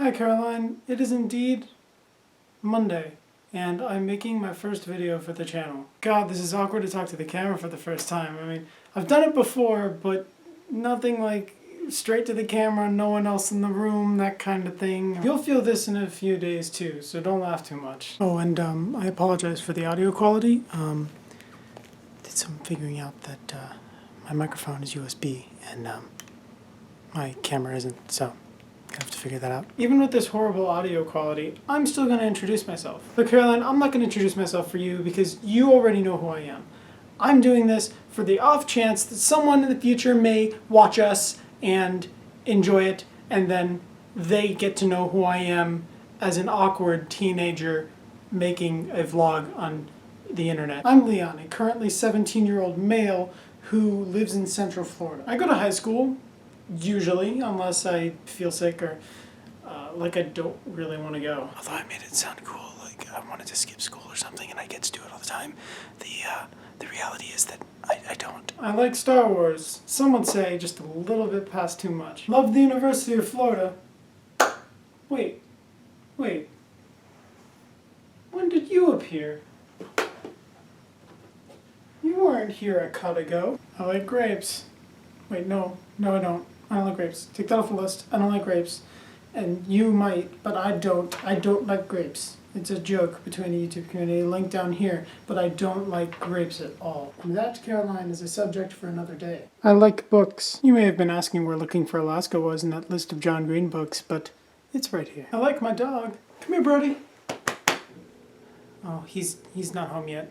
Hi Caroline, it is indeed Monday, and I'm making my first video for the channel. God, this is awkward to talk to the camera for the first time. I mean, I've done it before, but nothing like straight to the camera, no one else in the room, that kind of thing. You'll feel this in a few days too, so don't laugh too much. Oh, and I apologize for the audio quality. Did some figuring out that my microphone is USB, and my camera isn't, so I have to figure that out. Even with this horrible audio quality, I'm still going to introduce myself. But Caroline, I'm not going to introduce myself for you because you already know who I am. I'm doing this for the off chance that someone in the future may watch us and enjoy it, and then they get to know who I am as an awkward teenager making a vlog on the internet. I'm Leon, a currently 17-year-old male who lives in Central Florida. I go to high school, usually, unless I feel sick or like I don't really want to go. Although I made it sound cool, like I wanted to skip school or something and I get to do it all the time. The reality is that I don't. I like Star Wars. Some would say just a little bit past too much. Love the University of Florida. Wait. When did you appear? You weren't here a cut ago. I like grapes. Wait, no, I don't. I don't like grapes. Take that off the list. I don't like grapes. And you might, but I don't. I don't like grapes. It's a joke between the YouTube community. Link down here. But I don't like grapes at all. And that, Caroline, is a subject for another day. I like books. You may have been asking where Looking for Alaska was in that list of John Green books, but it's right here. I like my dog. Come here, Brody. Oh, he's not home yet.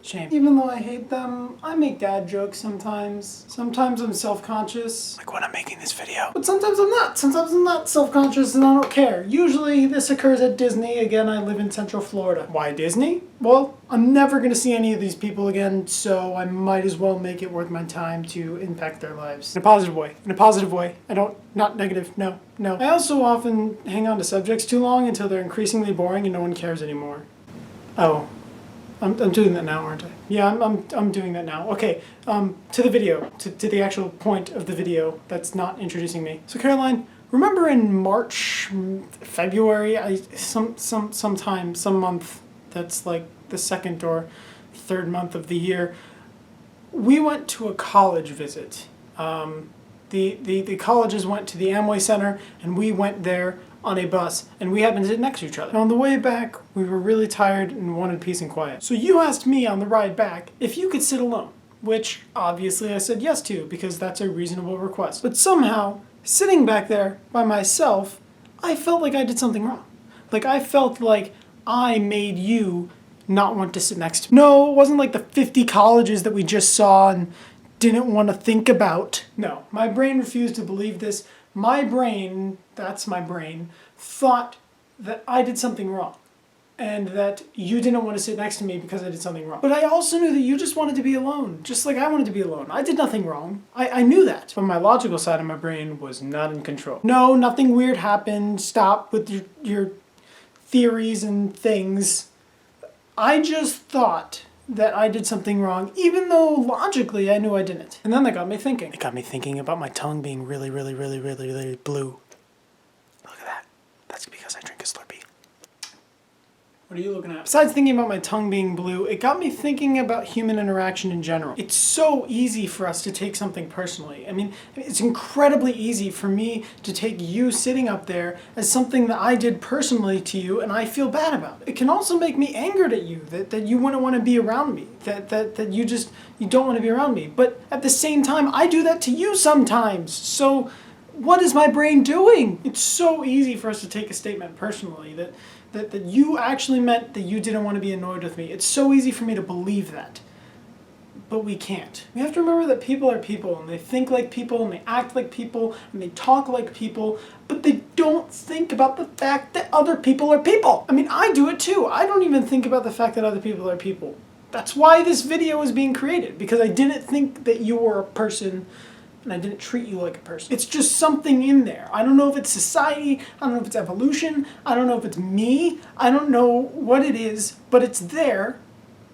Shame. Even though I hate them, I make dad jokes sometimes. Sometimes I'm self-conscious. Like when I'm making this video. But sometimes I'm not. Sometimes I'm not self-conscious and I don't care. Usually this occurs at Disney. Again, I live in Central Florida. Why Disney? Well, I'm never going to see any of these people again, so I might as well make it worth my time to impact their lives. In a positive way. In a positive way. Not negative. No. I also often hang on to subjects too long until they're increasingly boring and no one cares anymore. Oh. I'm doing that now, aren't I? Yeah, I'm doing that now. Okay, to the video, to the actual point of the video that's not introducing me. So Caroline, remember in March, February, some month that's like the second or third month of the year, we went to a college visit. The colleges went to the Amway Center and we went there on a bus, and we happened to sit next to each other. And on the way back, we were really tired and wanted peace and quiet. So you asked me on the ride back if you could sit alone, which obviously I said yes to because that's a reasonable request. But somehow, sitting back there by myself, I felt like I did something wrong. Like I felt like I made you not want to sit next to me. No, it wasn't like the 50 colleges that we just saw and didn't want to think about. No, my brain refused to believe this. My brain, that's my brain, thought that I did something wrong and that you didn't want to sit next to me because I did something wrong. But I also knew that you just wanted to be alone, just like I wanted to be alone. I did nothing wrong. I knew that. But my logical side of my brain was not in control. No, nothing weird happened. Stop with your theories and things. I just thought that I did something wrong, even though logically I knew I didn't. And then that got me thinking. It got me thinking about my tongue being really blue. Look at that. That's because I drink a Slurpee. What are you looking at? Besides thinking about my tongue being blue, it got me thinking about human interaction in general. It's so easy for us to take something personally. I mean, it's incredibly easy for me to take you sitting up there as something that I did personally to you and I feel bad about it. It can also make me angered at you, that you wouldn't want to be around me, that you don't want to be around me. But at the same time, I do that to you sometimes. So what is my brain doing? It's so easy for us to take a statement personally that you actually meant that you didn't want to be annoyed with me. It's so easy for me to believe that. But we can't. We have to remember that people are people, and they think like people, and they act like people, and they talk like people, but they don't think about the fact that other people are people. I mean, I do it too. I don't even think about the fact that other people are people. That's why this video is being created, because I didn't think that you were a person and I didn't treat you like a person. It's just something in there. I don't know if it's society, I don't know if it's evolution, I don't know if it's me, I don't know what it is, but it's there,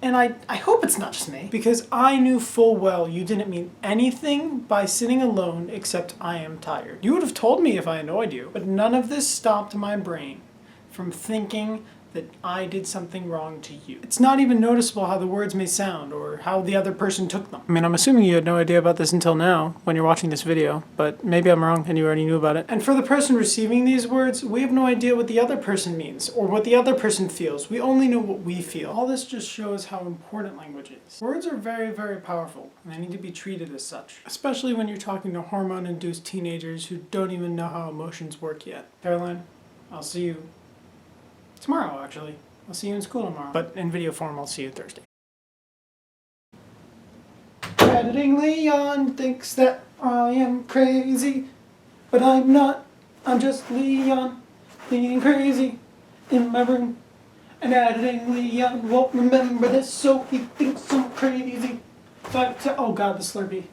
And I hope it's not just me, because I knew full well you didn't mean anything by sitting alone except I am tired. You would have told me if I annoyed you, but none of this stopped my brain from thinking that I did something wrong to you. It's not even noticeable how the words may sound or how the other person took them. I mean, I'm assuming you had no idea about this until now when you're watching this video, but maybe I'm wrong and you already knew about it. And for the person receiving these words, we have no idea what the other person means or what the other person feels. We only know what we feel. All this just shows how important language is. Words are very, very powerful, and they need to be treated as such, especially when you're talking to hormone-induced teenagers who don't even know how emotions work yet. Caroline, I'll see you tomorrow, actually. I'll see you in school tomorrow. But in video form, I'll see you Thursday. Editing Leon thinks that I am crazy, but I'm not. I'm just Leon being crazy in my room. And editing Leon won't remember this, so he thinks I'm crazy. Oh god, the Slurpee.